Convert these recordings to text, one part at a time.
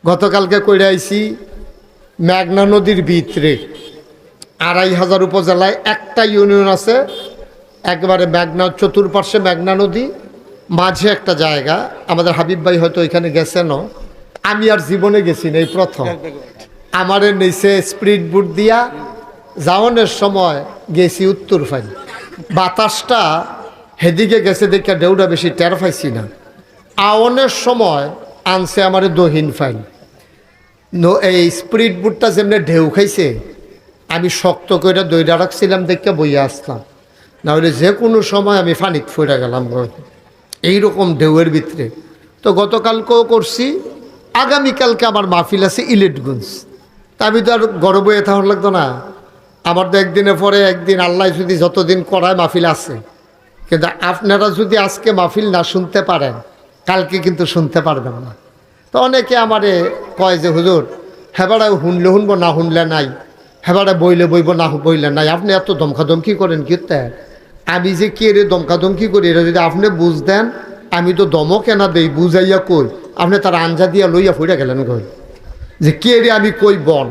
গতকালকে কইরা আইছি মেঘনা নদীর ভিতরে ২৫০০ উপজেলায় একটা ইউনিয়ন আছে, একবারে মেঘনা চতুর্পার্শ্বে মেঘনা নদী, মাঝে একটা জায়গা। আমাদের হাবিব ভাই হয়তো ওইখানে গেছেনও, আমি আর জীবনে গেছি না, এই প্রথম। আমারে নিচে স্পিড বুট দিয়া যাওয়ানোর সময় গেছি উত্তর ফাইল, বাতাসটা হেদিকে গেছে দেখে ঢেউটা বেশি টের পাইছি না। আওয়ানোর সময় আনছে আমার দহিন ফাইল। এই স্পিড বুটটা যেমনি ঢেউ খাইছে, আমি শক্ত করে দইটা রাখছিলাম দেখে বইয়া আসলাম, না হলে যে কোনো সময় আমি ফানিত ফিরে গেলাম এইরকম ঢেউয়ের ভিতরে। তো গতকালকেও করছি, আগামীকালকে আমার মাহফিল আছে ইলেটগঞ্জ। তা আমি তো আর গর্ব বয়ে থাকার লাগতো না, আমার তো একদিনের পরে একদিন আল্লাহ যদি যতদিন করায় মাহফিল আছে। কিন্তু আপনারা যদি আজকে মাহফিল না শুনতে পারেন, কালকে কিন্তু শুনতে পারবেন না। তো অনেকে আমারে কয় যে হুজুর হেবাড়া শুনলে শুনবো, না শুনলে নাই, হেবাড়া বইলে বইব, না বইলে নাই। আপনি এত ধমকাধমকি করেন কি? আমি যে কে রে ধমকাধমকি করি, এটা যদি আপনি বুঝ দেন, আমি তো দমক এনা দেই বুঝাইয়া কই, আপনি তার আঞ্জা দিয়া লইয়া ফুইরা গেলেন কই যে কে রে আমি কই বন,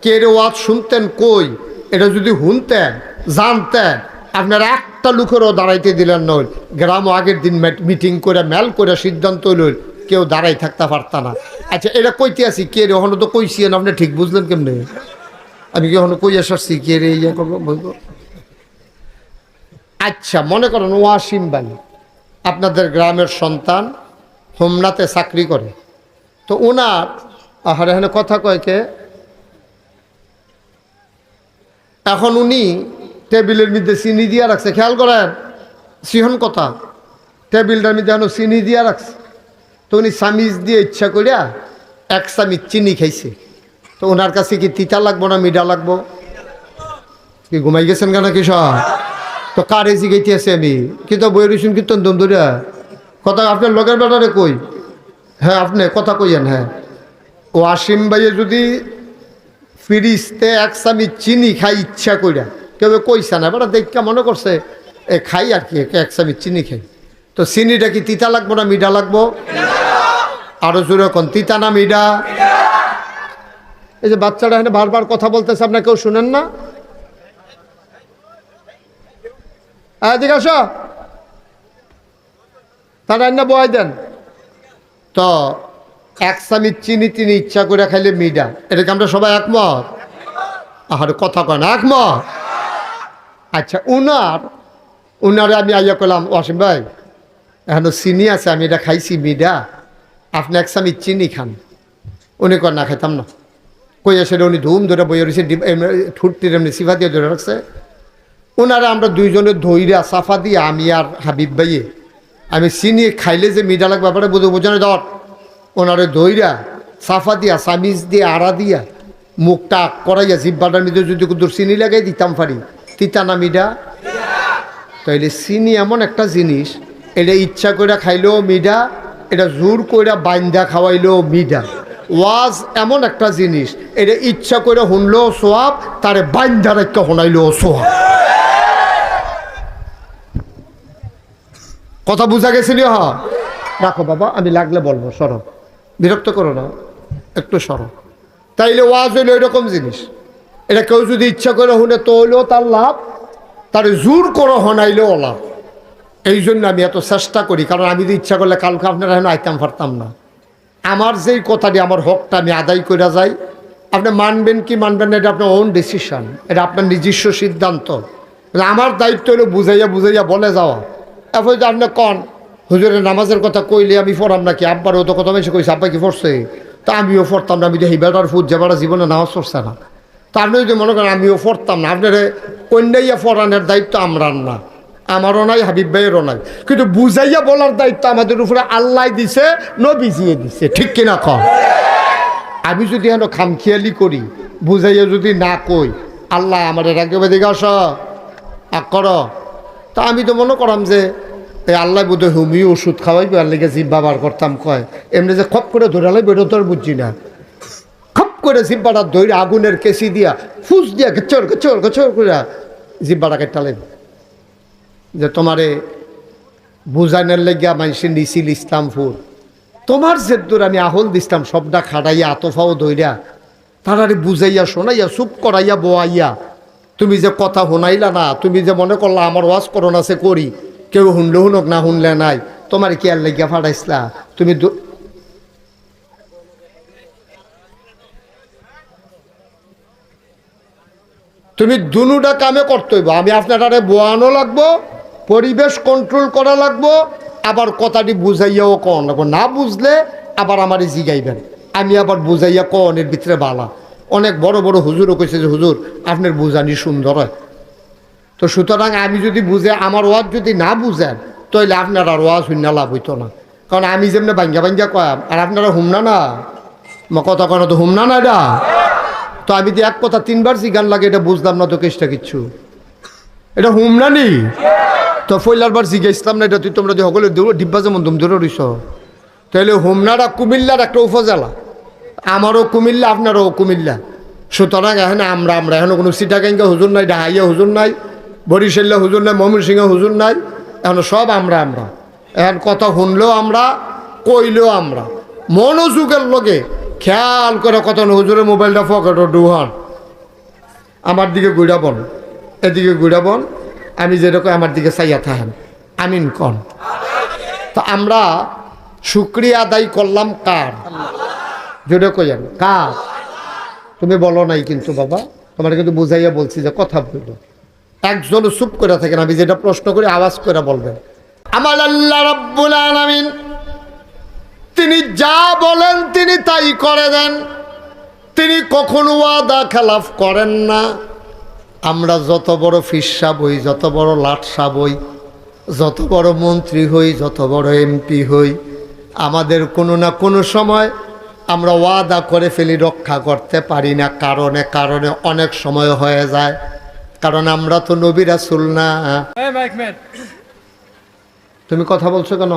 কে রে ওয়াজ শুনতেন কই। এটা যদি শুনতেন জানতেন, আপনারা একটা লোকেরও দাঁড়াইতে দিলেন নই। গ্রাম আগের দিন মিটিং করে মেল করে সিদ্ধান্ত লইল, কেউ দাঁড়াই থাকতে পারত না। আচ্ছা এটা কইতে আসি কে রে, ওখানে তো কইছি না, আপনি ঠিক বুঝলেন কেমনে? আমি কি ওখানে কই আসছি কে রে ইয়ে করবো বলবো? আচ্ছা মনে করেন ওয়াসিম বালি আপনাদের গ্রামের সন্তান, হোমনাতে চাকরি করে। তো ওনার আহারে এখানে কথা কয়কে, এখন উনি টেবিলের মধ্যে চিনি দিয়া রাখছে, খেয়াল করেন সিহন কথা, টেবিলটার মধ্যে এখন চিনি দিয়া রাখছে। তো উনি চামিচ দিয়ে ইচ্ছা করিয়া 1 চামিচ চিনি খাইছে। তো ওনার কাছে কি তিতা লাগবো না মিঠা লাগবো? কি ঘুমাই গেছেন কেন কি সব? তো কারে জিগাইতে আছে আমি কিন্তু বই রইছুন কীর্তন দম ধরিয়া কথা। আপনার লগের বেটারে কই, হ্যাঁ আপনি কথা কইয়েন। হ্যাঁ ও আসিম ভাইয়ে যদি ফিরিস্তে 1 চামিচ চিনি খাই ইচ্ছা কইরা, কেউ কইছে না, বেটা দেখা মনে করছে এ খাই আর কি, 1 চামিচ চিনি খাই। তো চিনিটা কি তিতা লাগবো না মিঠা লাগবো? আরো জোরে কোন, তিতা না মিঠা? এই যে বাচ্চারা এখানে বারবার কথা বলতেছে, আপনার কেউ শুনেন না? এদিকে আসো, তারা না বয় দেন। তো 1 চামিচ চিনি তিনি ইচ্ছা করে খাইলে মিডা, এটাকে আমরা সবাই একমত? আর কথা কয় না একমত? আচ্ছা উনারে আমি আইয়া করলাম, ওয়াসিম ভাই এখন চিনি আছে, আমি এটা খাইছি মিডা, আপনি 1 চামিচ চিনি খান। উনি কর না খাইতাম না। কই আসে উনি ধুম ধরে বইয়ে রয়েছে, ঠুটটির এমনি সিফা দিয়ে ধরে রাখছে। ওনারা আমরা দুইজনে ধৈরা সাফা দিয়ে, আমি আর হাবিব ভাইয়ে, আমি চিনি খাইলে যে মিঠা লাগবে ব্যাপারে বোঝানো ধর। ওনারে ধৈরা সাফা দিয়া চামিচ দিয়ে আড়া দিয়া মুখটা করাইয়া জিব্বাটার মধ্যে যদি কুদুর চিনি লাগাই দিতাম পারি, তিতা না মিঠা? তাইলে চিনি এমন একটা জিনিস, এটা ইচ্ছা করে খাইলেও মিঠা, এটা জোর করে বাইন্দা খাওয়াইলেও মিঠা। ওয়াজ এমন একটা জিনিস, এটা ইচ্ছা করে শুনলেও সোয়াব, তারে বাইন্দা রেখা শোনাইলেও সোয়াব। কথা বুঝা গেছিল? হ্যাঁ রাখো বাবা, আমি লাগলে বলবো, সরো, বিরক্ত করো না, একটু সরো। তাইলে ওয়াজ হইলো এরকম জিনিস, এটা কেউ যদি ইচ্ছা করে শুনে তো হইলেও তার লাভ, তার জোর করে শোনাইলেও লাভ। এই জন্য আমি এত চেষ্টা করি, কারণ আমি যদি ইচ্ছা করলে কালকে আপনারা এখন আইতাম পারতাম না। আমার যেই কথাটি, আমার হকটা আমি আদায় করে যাই। আপনি মানবেন কি মানবেন না, এটা আপনার ওন ডিসিশন, এটা আপনার নিজস্ব সিদ্ধান্ত। আমার দায়িত্ব হলো বুঝাইয়া বুঝাইয়া বলে যাওয়া। এরপর যদি আপনি কন হুজুরের নামাজের কথা কইলে আমি পড়াম নাকি, আব্বারও তো কথা বেশি কইছে, আব্বা কি পড়ছে? তা আমিও পড়তাম না, আমি দেখি বেটার ফুট যে বেটা জীবনে নামাজ পড়ছে না। তা আপনি যদি মনে করেন আমিও পড়তাম না, আপনার কন্যাইয়া পড়ানোর দায়িত্ব আমরার না, আমারও নাই, হাবিব ভাইয়েরও নাই। কিন্তু বুঝাইয়া বলার দায়িত্ব আমাদের উপরে আল্লাহ দিছে, নবীজিয়ে দিছে, ঠিক কিনা কন? আমি যদি এখন খামখেয়ালি করি, বুঝাইয়া যদি না কই, আল্লাহ আমার রাখবে দিকে আস কর। তা আমি তো মনে করাম যে এই আল্লাহ বোধ হয় হুমিও ওষুধ খাওয়াইবে, আল্লাহকে জিব্বা বার করতাম কয়, এমনি যে খপ করে ধরে লাগবে এটা তো আর বুঝছি না। খপ করে জিব্বাটা ধরে আগুনের কেসি দিয়া ফুস দিয়া গেচর গেচর গেচর করে জিব্বাটাকে টালেন, যে তোমারে বুঝাইনের লেগিয়া মানুষের নিছিল ইসলামপুর, তোমার জেদ্দুর আমি আহল দিতাম সবটা খাটাইয়া আতফাও ধইরা তারারে বুঝাইয়া শোনাইয়া চুপ করাইয়া বোয়াইয়া তুমি যে কথা শুনাইলা না, তুমি যে মনে করলা আমার ওয়াজ করোনা সে করি, কেউ শুনলে শুনক না শুনলে নাই, তোমার কি আর লাগিয়া ফাটাইছিলা? তুমি দুনুটা কামে করতে হইব। আমি আপনারে বোয়ানো লাগবো, পরিবেশ কন্ট্রোল করা লাগবো, আবার কথাটি বুঝাইয়াও কন লাগবো। না বুঝলে আবার আমারই জিগাইবেন, আমি আবার বুঝাইয়া কনের ভিতরে বালা। অনেক বড় বড় হুজুরও কইছে যে হুজুর আপনার বুঝানি সুন্দর হয়। তো সুতরাং আমি যদি বুঝে আমার ওয়াজ যদি না বুঝেন তাহলে আপনার আর ওয়াজ শূন্য লাভ হইতো না। কারণ আমি যেমনি ভাঙ্গা ভাঙ্গা কয়াম আর আপনারা হুমনা না, কথা কেন তো হুমনা না এটা। তো আমি তো এক কথা তিনবার জিগান লাগে, এটা বুঝলাম না তো কেসটা কিচ্ছু, এটা হুমনা নি। তো ফইলার বার জিগে ইসলাম না, এটা তুই তোমরা যে সকলে ডিব্বা যেমন তুম ধরে রইছ। তাহলে হুমনাটা কুমিল্লার একটা উপজেলা, আমারও কুমিল্লা আপনারও কুমিল্লা। সুতরাং এখানে আমরা এখনো কোনো সিটাগাঙ্গা হুজুর নাই, ডাহাইয়া হুজুর নাই, বরিশাল্লা হুজুর নাই, ময়মনসিংহ হুজুর নাই, এখন সব আমরা এখন কথা শুনলেও আমরা, কইলেও আমরা। মনোযোগের লগে খেয়াল করে কত হুজুরের মোবাইলটা পকেটও ডুহান, আমার দিকে গুড়াবন, এদিকে গুড়াবন, আমি যেরকম আমার দিকে চাইয়া থাকেন, আমিন কন। তো আমরা শুকরিয়া আদায় করলাম কার? জোরে কইেন কার? তুমি বলো নাই কিন্তু বাবা, তোমার কিন্তু বুঝাইয়া বলছি যে কথা বলবো। একজন চুপ করে থাকেন, আমি যেটা প্রশ্ন করি আওয়াজ করে বলবেন। আমার আল্লাহ রাব্বুল আলামিন তিনি যা বলেন তিনি তাই করে দেন, তিনি কখনো ওয়াদা খেলাফ করেন না। আমরা যত বড় ফিরসা বই, যত বড় লাটসা বই, যত বড় মন্ত্রী হই, যত বড় এমপি হই, আমাদের কোনো না কোনো সময় আমরা ওয়াদা করে ফেলি, রক্ষা করতে পারি না। কারণে অনেক সময় হয়ে যায়, কারণ আমরা তো নবী রাসূল না। তুমি কথা বলছো কেন?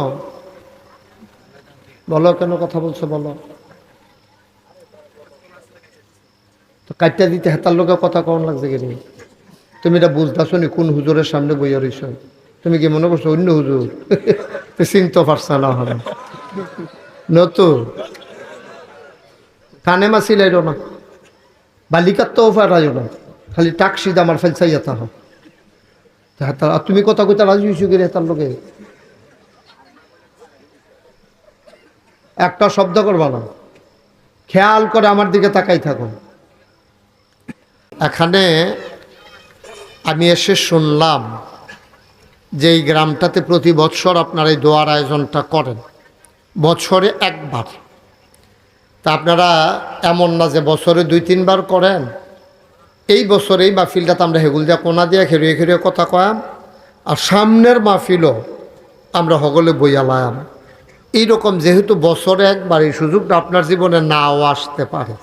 বলো কেন কথা বলছো বলো। তো কাটিয়া দিতে হেতার লোকের কথা কখন লাগছে কি? তুমি এটা বুঝতেছো নি কোন হুজুরের সামনে বইয়া রইছ? তুমি কি মনে করছো অন্য হুজুর? চিনতে পারছ না হবে নতুন কানে মাসি লাইল না, বালিকার তো ফারাইও না, খালি টাকসিদ আমার ফেলসাইয়া তা হয়। আর তুমি কথা কইতা রাজি হইছো কি হেতার লোকে? একটা শব্দ করবা না, খেয়াল করে আমার দিকে তাকাই থাকো। এখানে আমি এসে শুনলাম যে এই গ্রামটাতে প্রতি বৎসর আপনারা এই দোয়ার আয়োজনটা করেন, বছরে একবার। তা আপনারা এমন না যে বছরে 2-3 বার করেন। এই বছর এই মাহফিলটাতে আমরা হেগুল দিয়া কোনা দিয়া খেরিয়ে কথা কয়াম, আর সামনের মাহফিলও আমরা সকলে বইয়ালাম। এইরকম যেহেতু বছরে একবার, এই সুযোগটা আপনার জীবনে নাও আসতে পারে।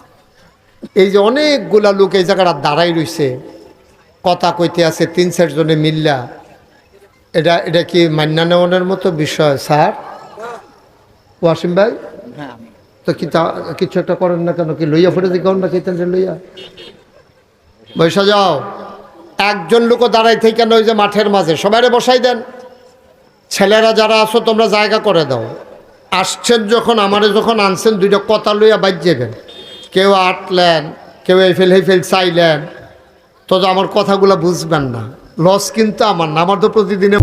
এই যে অনেকগুলা লোক এই জায়গাটা দাঁড়াই রইছে, কথা কইতে আছে 3-4 জনে মিল্লা, এটা কি মান্না নেওয়ানোর মতো বিষয় স্যার? ওয়াসিম ভাই তো কিছু একটা করেন না কেন? কি লইয়া ফুটে দিকে না খেতেন লইয়া বৈশা যাও। একজন লোকও দাঁড়াই থেকে কেন? ওই যে মাঠের মাঝে সবাইরে বসাই দেন। ছেলেরা যারা আছো তোমরা জায়গা করে দাও। আসছেন যখন, আমারে যখন আনছেন, 2টা কথা লইয়া বাইর যাবেন। কেউ আটলেন, কেউ এই ফেল চাইলেন, তো আমার কথাগুলো বুঝবেন না। লস কিন্তু আমার না, আমার তো প্রতিদিনে